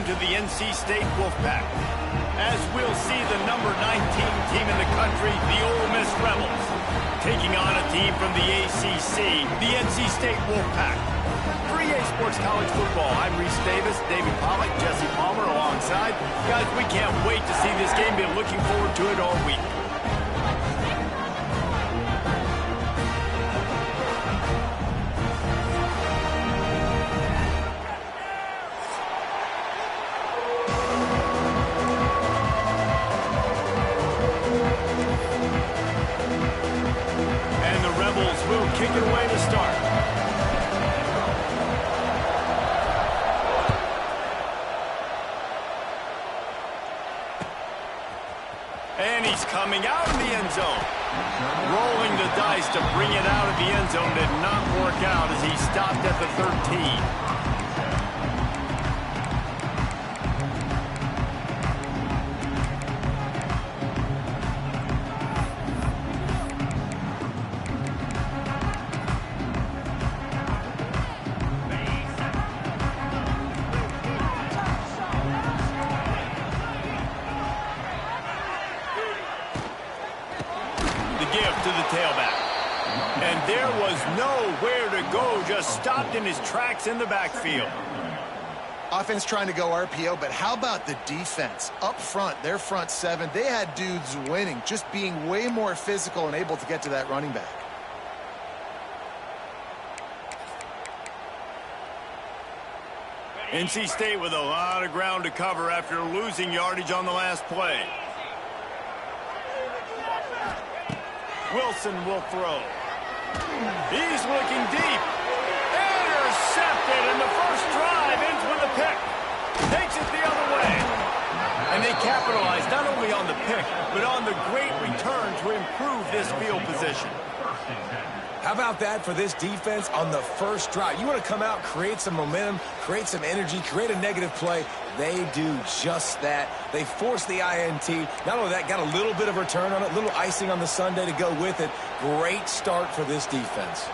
welcome to the NC State Wolfpack. As we'll see the number 19 team in the country, the Ole Miss Rebels, taking on a team from the ACC, the NC State Wolfpack. For EA Sports College Football, I'm Reese Davis, David Pollack, Jesse Palmer alongside. Guys, we can't wait to see this game. Been looking forward to it all week. Kick it away to start. And he's coming out of the end zone. Rolling the dice to bring it out of the end zone did not work out as he stopped at the 13. To the tailback. And there was nowhere to go, just stopped in his tracks in the backfield. Offense trying to go RPO, but how about the defense? Up front, their front seven, they had dudes winning, just being way more physical and able to get to that running back. NC State with a lot of ground to cover after losing yardage on the last play. Wilson will throw. He's looking deep. Intercepted, and the first drive ends with a pick. Takes it the other way. And they capitalize not only on the pick, but on the great return to improve this field position. How about that for this defense on the first drive? You want to come out, create some momentum, create some energy, create a negative play. They do just that. They force the INT. Not only that, got a little bit of return on it, little icing on the sundae to go with it. Great start for this defense.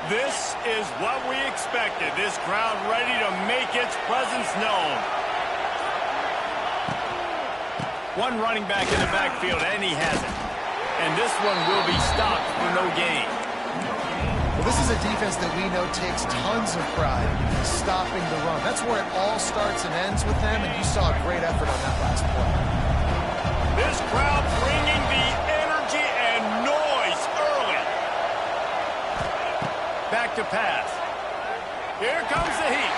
This is what we expected. This crowd ready to make its presence known. One running back in the backfield, and he has it. And this one will be stopped for no gain. Well, this is a defense that we know takes tons of pride in stopping the run. That's where it all starts and ends with them, and you saw a great effort on that last play. This crowd bringing the energy and noise early. Back to pass. Here comes the heat.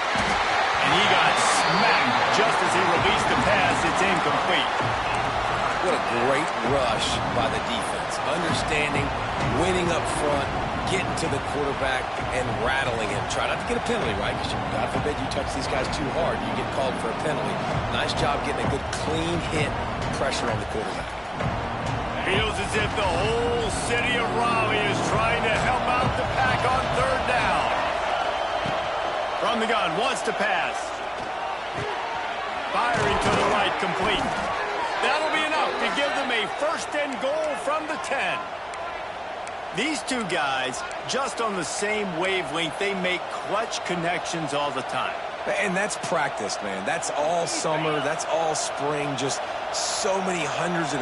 And he got smacked just as he released the pass. It's incomplete. What a great rush by the defense. Understanding, winning up front, getting to the quarterback, and rattling him. Try not to get a penalty, right? Because God forbid you touch these guys too hard. You get called for a penalty. Nice job getting a good clean hit, pressure on the quarterback. Feels as if the whole city of Raleigh is trying to help out the pack on third down. From the gun, wants to pass. Firing to the right, complete. That'll be enough to give them a first and goal from the 10. These two guys, just on the same wavelength, they make clutch connections all the time. And that's practice, man. That's all summer. That's all spring. Just so many hundreds and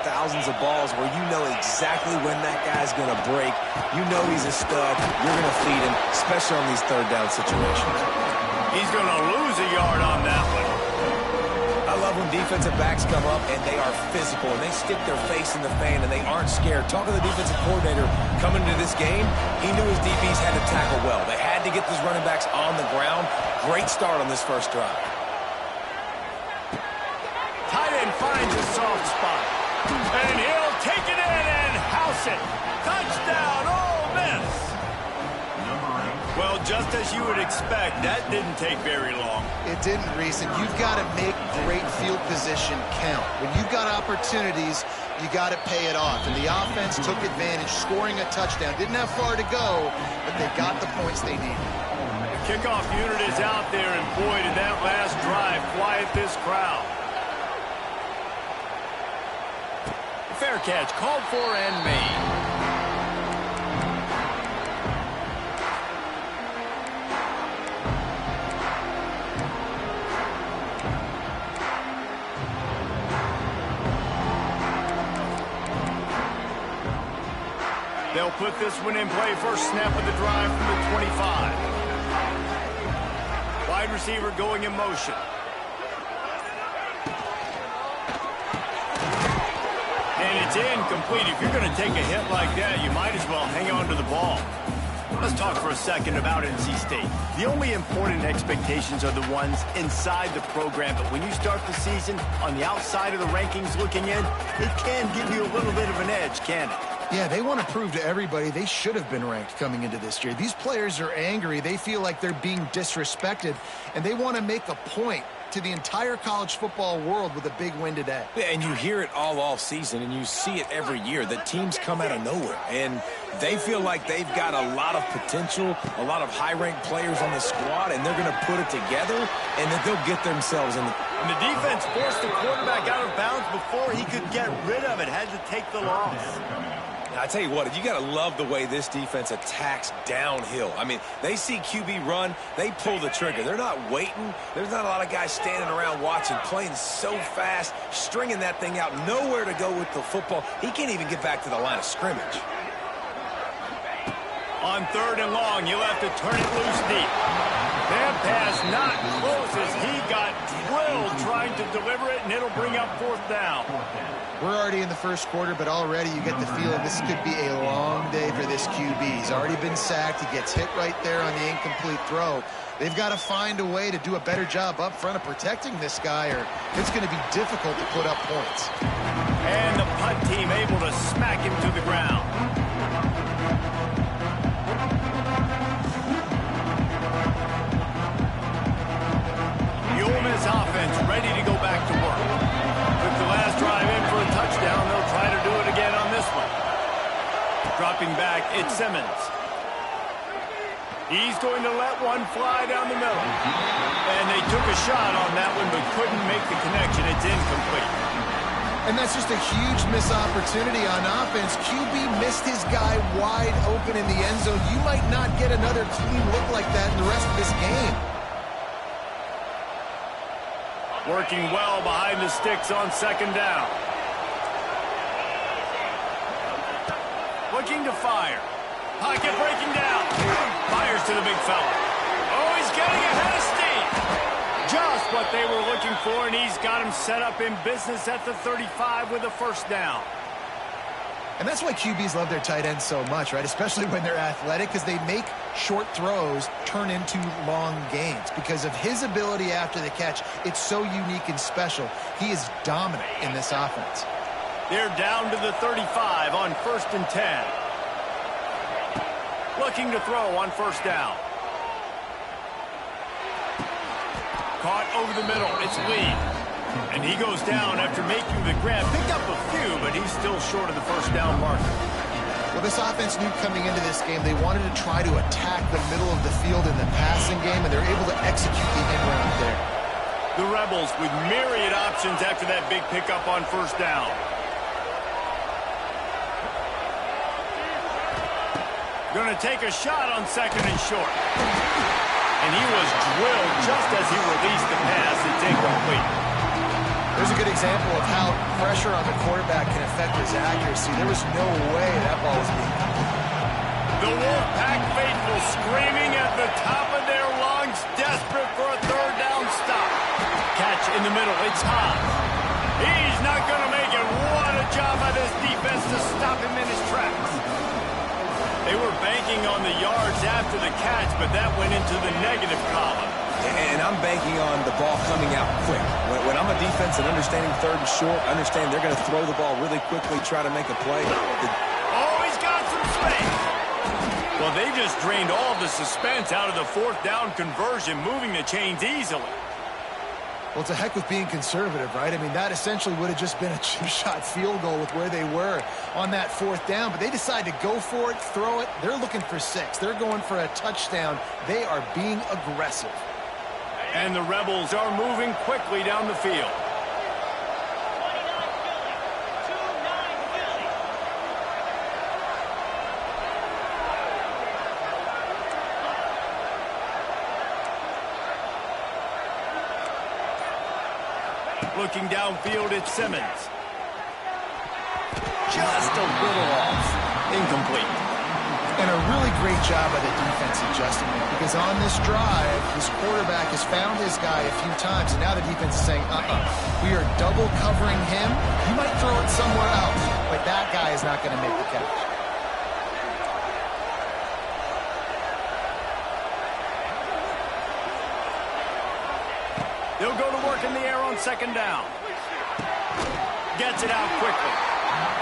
thousands of balls where you know exactly when that guy's going to break. You know he's a stud. You're going to feed him, especially on these third down situations. He's going to lose a yard on that one. I love when defensive backs come up and they are physical and they stick their face in the fan and they aren't scared. Talk to the defensive coordinator coming into this game. He knew his DBs had to tackle well. They had to get these running backs on the ground. Great start on this first drive. Tight end finds a soft spot. And he'll take it in and house it. Touchdown, Ole Miss. Well, just as you would expect, that didn't take very long. It didn't, Reese, and you've got to make great field position count. When you've got opportunities, you got to pay it off. And the offense took advantage, scoring a touchdown. Didn't have far to go, but they got the points they needed. The kickoff unit is out there, and boy, did that last drive quiet this crowd. Fair catch, called for and made. put this one in play. First snap of the drive from the 25. Wide receiver going in motion. And it's incomplete. If you're going to take a hit like that, you might as well hang on to the ball. Let's talk for a second about NC State. The only important expectations are the ones inside the program, but when you start the season on the outside of the rankings looking in, it can give you a little bit of an edge, can it? Yeah, they want to prove to everybody they should have been ranked coming into this year. These players are angry. They feel like they're being disrespected, and they want to make a point to the entire college football world with a big win today. Yeah, and you hear it all season, and you see it every year. The teams come out of nowhere, and they feel like they've got a lot of potential, a lot of high-ranked players on the squad, and they're going to put it together, and then they'll get themselves in the... And the defense forced the quarterback out of bounds before he could get rid of it. Had to take the loss. I tell you what, you got to love the way this defense attacks downhill. I mean, they see QB run, they pull the trigger. They're not waiting. There's not a lot of guys standing around watching, playing so fast, stringing that thing out, nowhere to go with the football. He can't even get back to the line of scrimmage. On 3rd and long, you'll have to turn it loose deep. That pass not close as he got drilled trying to deliver it, and it'll bring up 4th down. We're already in the first quarter, but already you get the feeling this could be a long day for this QB. He's already been sacked. He gets hit right there on the incomplete throw. They've got to find a way to do a better job up front of protecting this guy, or it's going to be difficult to put up points. And the punt team able to smack him to the ground. The Ole Miss offense ready to go back to work. Took the last drive in for a touchdown. They'll try to do it again on this one. Dropping back, it's Simmons. He's going to let one fly down the middle. And they took a shot on that one, but couldn't make the connection. It's incomplete. And that's just a huge missed opportunity on offense. QB missed his guy wide open in the end zone. You might not get another clean look like that in the rest of this game. Working well behind the sticks on 2nd down. Looking to fire. Pocket breaking down. Fires to the big fella. Oh, he's getting ahead of steam. Just what they were looking for, and he's got him set up in business at the 35 with a 1st down. And that's why QBs love their tight ends so much, right? Especially when they're athletic, because they make short throws turn into long gains. Because of his ability after the catch, it's so unique and special. He is dominant in this offense. They're down to the 35 on 1st and 10. Looking to throw on 1st down. Caught over the middle. It's Lee. And he goes down after making the grab. Picked up a few, but he's still short of the 1st down marker. Well, this offense knew coming into this game they wanted to try to attack the middle of the field in the passing game, and they're able to execute the in-route there. The Rebels with myriad options after that big pickup on 1st down. Going to take a shot on 2nd and short. And he was drilled just as he released the pass. It's incomplete. There's a good example of how pressure on the quarterback can affect his accuracy. There was no way that ball was being caught. The Wolfpack faithful screaming at the top of their lungs, desperate for a 3rd down stop. Catch in the middle. It's Haas. He's not going to make it. What a job by this defense to stop him in his tracks. They were banking on the yards after the catch, but that went into the negative column. And I'm banking on the ball coming out quick. When I'm a defense and understanding 3rd and short, understand they're going to throw the ball really quickly, try to make a play. Oh, he's got some space. Well, they just drained all the suspense out of the 4th down conversion, moving the chains easily. Well, it's a heck with being conservative, right? I mean, that essentially would have just been a 2-shot field goal with where they were on that 4th down. But they decide to go for it, throw it. They're looking for 6. They're going for a touchdown. They are being aggressive. And the Rebels are moving quickly down the field. Looking downfield, it's Simmons. Just a little off. Incomplete. And a really great job by the defense adjusting it, because on this drive, his quarterback has found his guy a few times, and now the defense is saying, we are double covering him. He might throw it somewhere else, but that guy is not going to make the catch. They'll go to work in the air on second down. Gets it out quickly.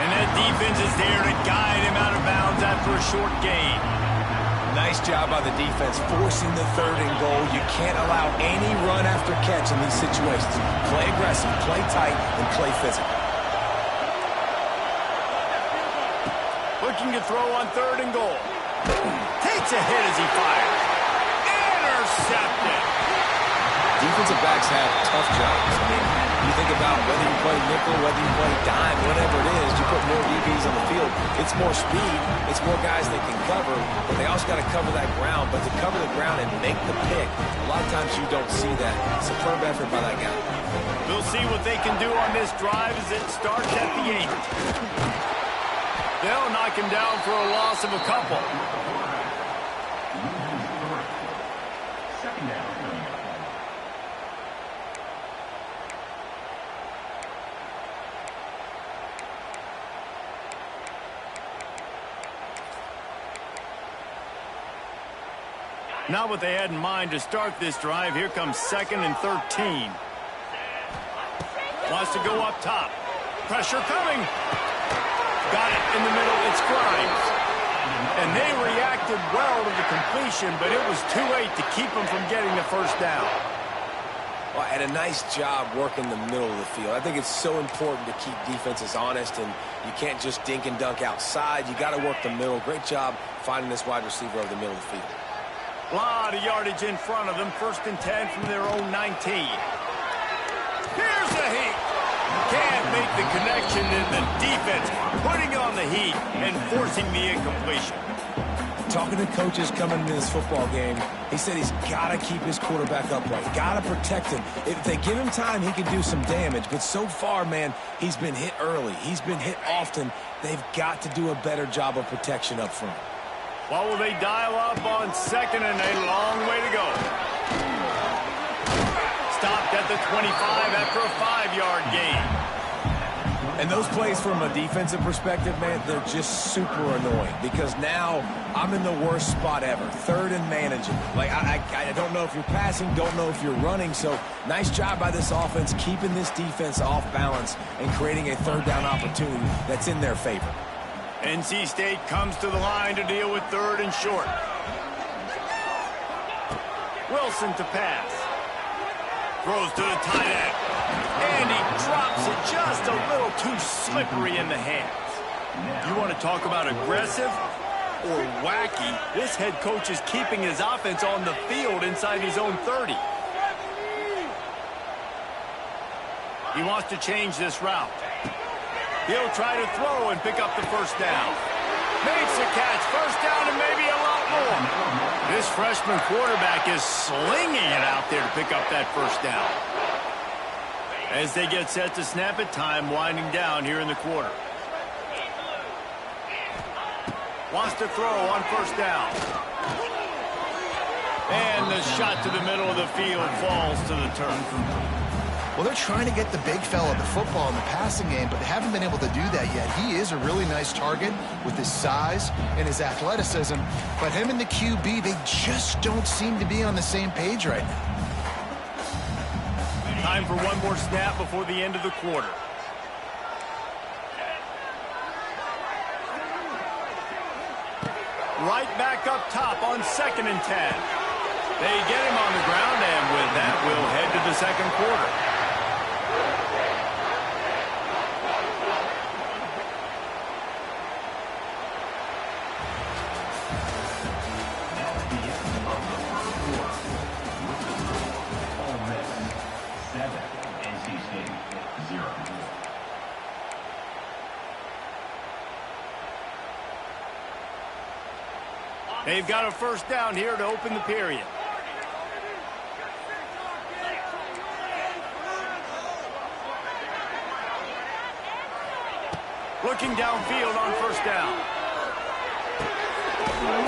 And that defense is there to guide him out of bounds after a short gain. Nice job by the defense forcing the 3rd and goal. You can't allow any run after catch in these situations. Play aggressive, play tight, and play physical. Looking to throw on 3rd and goal. Takes a hit as he fires. Intercepted. Defensive backs have tough jobs. I mean, you think about whether you play nickel, whether you play dime, whatever it is, you put more DBs on the field. It's more speed. It's more guys that can cover, but they also got to cover that ground. But to cover the ground and make the pick, a lot of times you don't see that. Superb effort by that guy. We'll see what they can do on this drive as it starts at the 8. They'll knock him down for a loss of a couple. Not what they had in mind to start this drive. Here comes 2nd and 13. Wants to go up top. Pressure coming. Got it in the middle. It's Grimes. And they reacted well to the completion, but it was too late to keep them from getting the first down. Well, and a nice job working the middle of the field. I think it's so important to keep defenses honest, and you can't just dink and dunk outside. You got to work the middle. Great job finding this wide receiver over the middle of the field. A lot of yardage in front of them. 1st and 10 from their own 19. Here's the heat. Can't make the connection in the defense, putting on the heat and forcing the incompletion. Talking to coaches coming into this football game, he said he's got to keep his quarterback upright, got to protect him. If they give him time, he can do some damage. But so far, man, he's been hit early. He's been hit often. They've got to do a better job of protection up front. Well, will they dial up on 2nd and a long way to go? Stopped at the 25 after a 5-yard gain. And those plays from a defensive perspective, man, they're just super annoying because now I'm in the worst spot ever. 3rd and manageable. Like, I don't know if you're passing, don't know if you're running. So nice job by this offense keeping this defense off balance and creating a 3rd down opportunity that's in their favor. NC State comes to the line to deal with 3rd and short. Wilson to pass. Throws to the tight end. And he drops it just a little too slippery in the hands. You want to talk about aggressive or wacky? This head coach is keeping his offense on the field inside his own 30. He wants to change this route. He'll try to throw and pick up the first down. Makes a catch. First down and maybe a lot more. This freshman quarterback is slinging it out there to pick up that first down. As they get set to snap it, time winding down here in the quarter. Wants to throw on first down. And the shot to the middle of the field falls to the turf. Well, they're trying to get the big fella the football in the passing game, but they haven't been able to do that yet. He is a really nice target with his size and his athleticism, but him and the QB, they just don't seem to be on the same page right now. Time for one more snap before the end of the quarter. Right back up top on 2nd and 10. They get him on the ground, and with that, we'll head to the second quarter. They've got a first down here to open the period. Looking downfield on first down.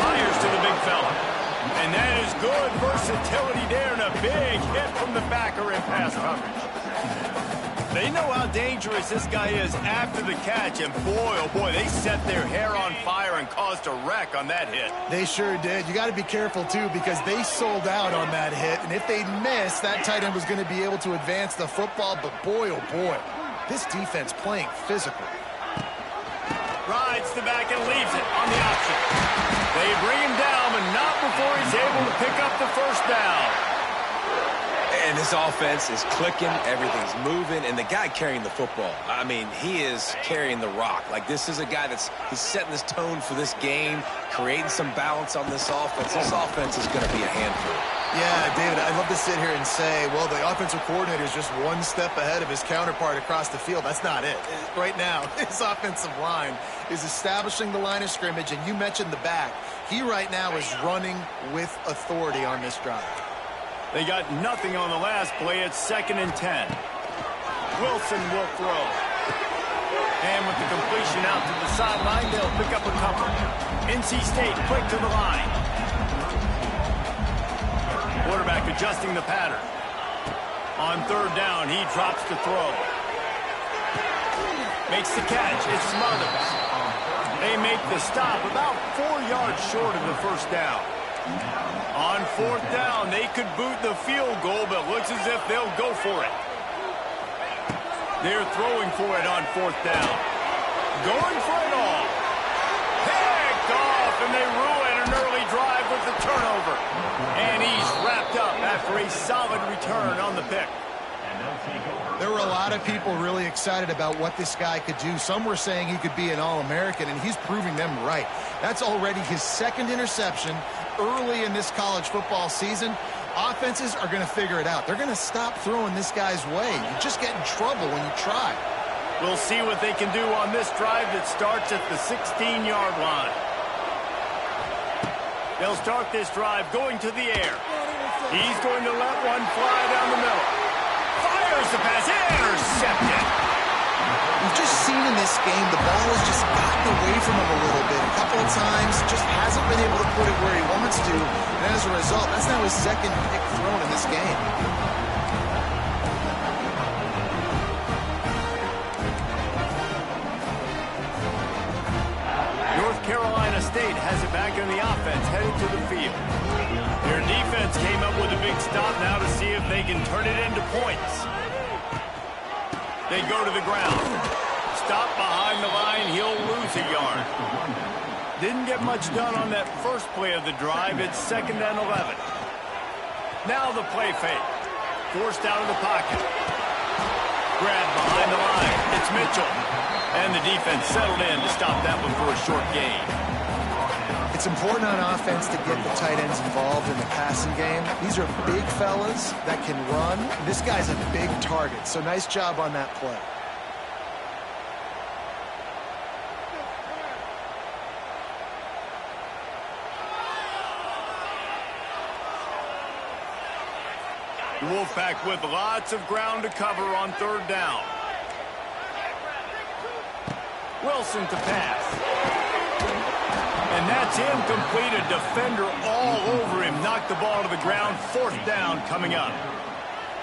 Fires to the big fella. And that is good versatility there and a big hit from the backer in pass coverage. They know how dangerous this guy is after the catch, and boy, oh boy, they set their hair on fire and caused a wreck on that hit. They sure did. You got to be careful, too, because they sold out on that hit, and if they missed, that tight end was going to be able to advance the football, but boy, oh boy, this defense playing physical. Rides the back and leaves it on the option. They bring him down, but not before he's able to pick up the first down. And this offense is clicking, everything's moving, and the guy carrying the football, I mean, he is carrying the rock. Like, this is a guy he's setting this tone for this game, creating some balance on this offense. This offense is going to be a handful. Yeah, David, I'd love to sit here and say, well, the offensive coordinator is just one step ahead of his counterpart across the field. That's not it. Right now, his offensive line is establishing the line of scrimmage, and you mentioned the back. He right now is running with authority on this drive. They got nothing on the last play. It's 2nd and 10. Wilson will throw. And with the completion out to the sideline, they'll pick up a couple. NC State quick to the line. Quarterback adjusting the pattern. On 3rd down, he drops to throw. Makes the catch. It's Smothers. They make the stop about 4 yards short of the first down. On 4th down, they could boot the field goal, but looks as if they'll go for it. They're throwing for it on 4th down. Going for it all. Picked off, and they ruin an early drive with the turnover. And he's wrapped up after a solid return on the pick. There were a lot of people really excited about what this guy could do. Some were saying he could be an All-American, and he's proving them right. That's already his 2nd interception early in this college football season. Offenses are going to figure it out. They're going to stop throwing this guy's way. You just get in trouble when you try. We'll see what they can do on this drive that starts at the 16-yard line. They'll start this drive going to the air. He's going to let one fly down the middle. Fires the pass, intercepted. We've just seen in this game the ball has just gotten away from him a little bit. A couple of times, just hasn't been able to put it where he wants to. And as a result, that's now his 2nd pick thrown in this game. North Carolina State has it back in the offense, headed to the field. Their defense came up with a big stop now to see if they can turn it into points. They go to the ground. Stop behind the line. He'll lose a yard. Didn't get much done on that first play of the drive. It's 2nd and 11. Now the play fake. Forced out of the pocket. Grabbed behind the line. It's Mitchell. And the defense settled in to stop that one for a short gain. It's important on offense to get the tight ends involved in the passing game. These are big fellas that can run. This guy's a big target, so nice job on that play. Wolfpack with lots of ground to cover on 3rd down. Wilson to pass. And that's incomplete. A defender all over him. Knocked the ball to the ground. 4th down coming up.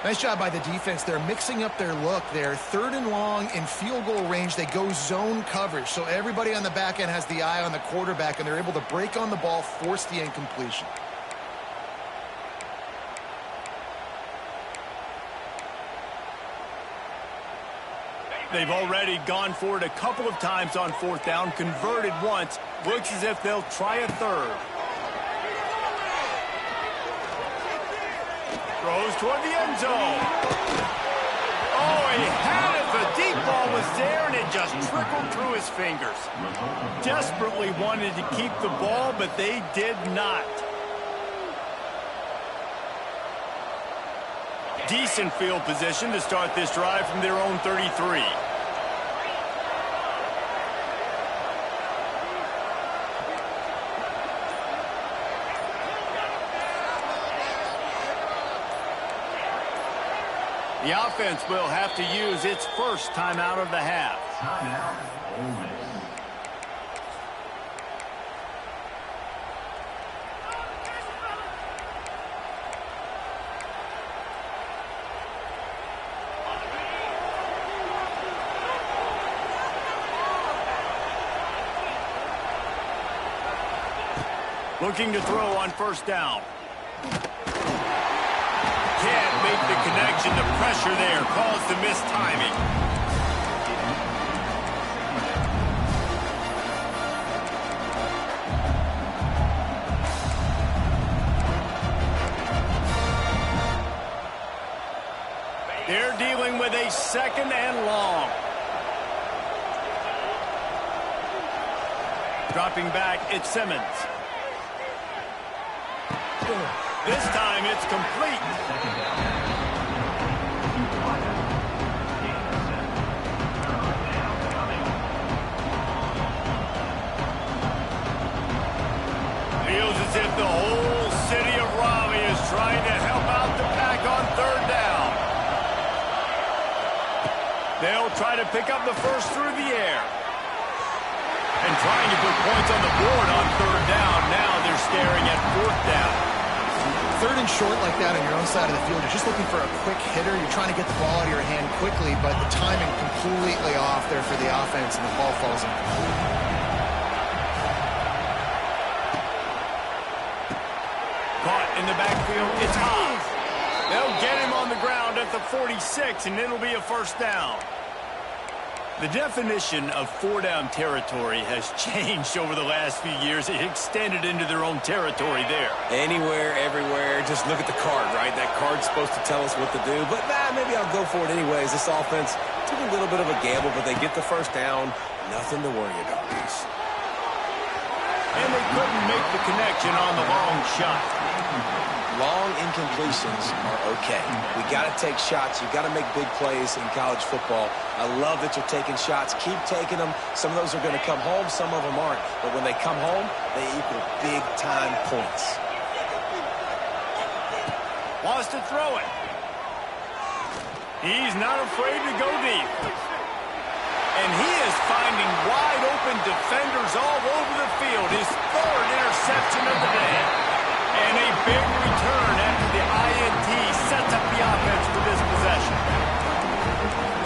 Nice job by the defense. They're mixing up their look there. 3rd and long in field goal range. They go zone coverage. So everybody on the back end has the eye on the quarterback, and they're able to break on the ball, force the incompletion. They've already gone for it a couple of times on 4th down, converted once. Looks as if they'll try a 3rd. Throws toward the end zone. Oh, he had it. The deep ball was there, and it just trickled through his fingers. Desperately wanted to keep the ball, but they did not. Decent field position to start this drive from their own 33. The offense will have to use its first timeout of the half. Looking to throw on first down. Can't make the connection. The pressure there caused the missed timing. They're dealing with a second and long. Dropping back, it's Simmons. This time it's complete. Feels as if the whole city of Raleigh is trying to help out the Pack on third down. They'll try to pick up the first through the air. And trying to put points on the board on third down. Now they're staring at fourth down. Third and short like that on your own side of the field, you're just looking for a quick hitter. You're trying to get the ball out of your hand quickly, but the timing completely off there for the offense, and the ball falls incomplete. Caught in the backfield. It's Haas. They'll get him on the ground at the 46, and it'll be a first down. The definition of four-down territory has changed over the last few years. It extended into their own territory there. Anywhere, everywhere, just look at the card, right? That card's supposed to tell us what to do, but maybe I'll go for it anyways. This offense took a little bit of a gamble, but they get the first down. Nothing to worry about, Reese. And they couldn't make the connection on the long shot. Long incompletions are okay. We got to take shots. You got to make big plays in college football. I love that you're taking shots. Keep taking them. Some of those are going to come home. Some of them aren't. But when they come home, they equal big-time points. Wants to throw it. He's not afraid to go deep. And he is finding wide-open defenders all over the field. His third interception of the day. And a big return after the INT sets up the offense for this possession.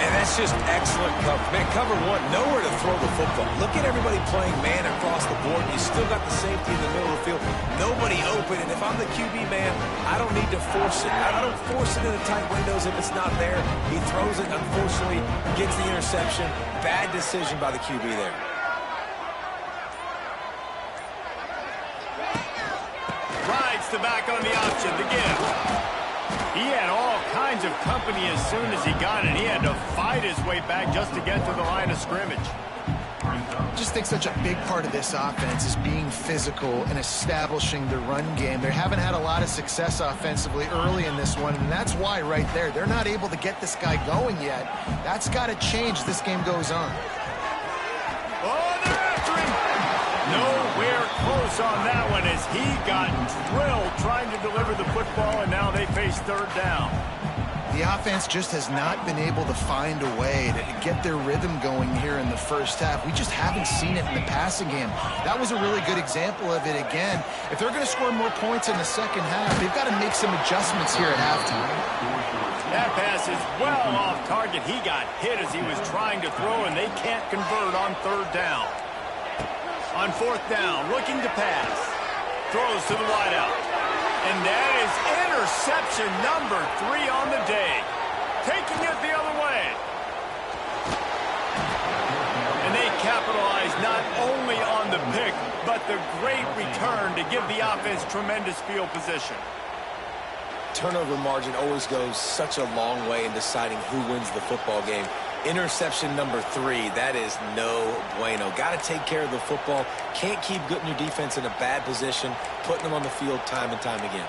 And that's just excellent cover. Man, cover one, nowhere to throw the football. Look at everybody playing man across the board. You still got the safety in the middle of the field. Nobody open. And if I'm the QB man, I don't need to force it. I don't force it into tight windows if it's not there. He throws it, unfortunately, gets the interception. Bad decision by the QB there. Rides the back on the option, the give. He had all kinds of company as soon as he got it. He had to fight his way back just to get to the line of scrimmage. I just think such a big part of this offense is being physical and establishing the run game. They haven't had a lot of success offensively early in this one, and that's why right there, they're not able to get this guy going yet. That's got to change as this game goes on. Oh, they're after him. Nowhere close on that one as he got drilled trying to deliver the football, and now they face third down. The offense just has not been able to find a way to get their rhythm going here in the first half. We just haven't seen it in the passing game. That was a really good example of it again. If they're going to score more points in the second half, they've got to make some adjustments here at halftime. That pass is well off target. He got hit as he was trying to throw, and they can't convert on third down. On fourth down, looking to pass. Throws to the wideout. And that is interception number 3 on the day. Taking it the other way. And they capitalize not only on the pick, but the great return to give the offense tremendous field position. Turnover margin always goes such a long way in deciding who wins the football game. Interception number 3, that is no bueno. Got to take care of the football. Can't keep putting your defense in a bad position, putting them on the field time and time again.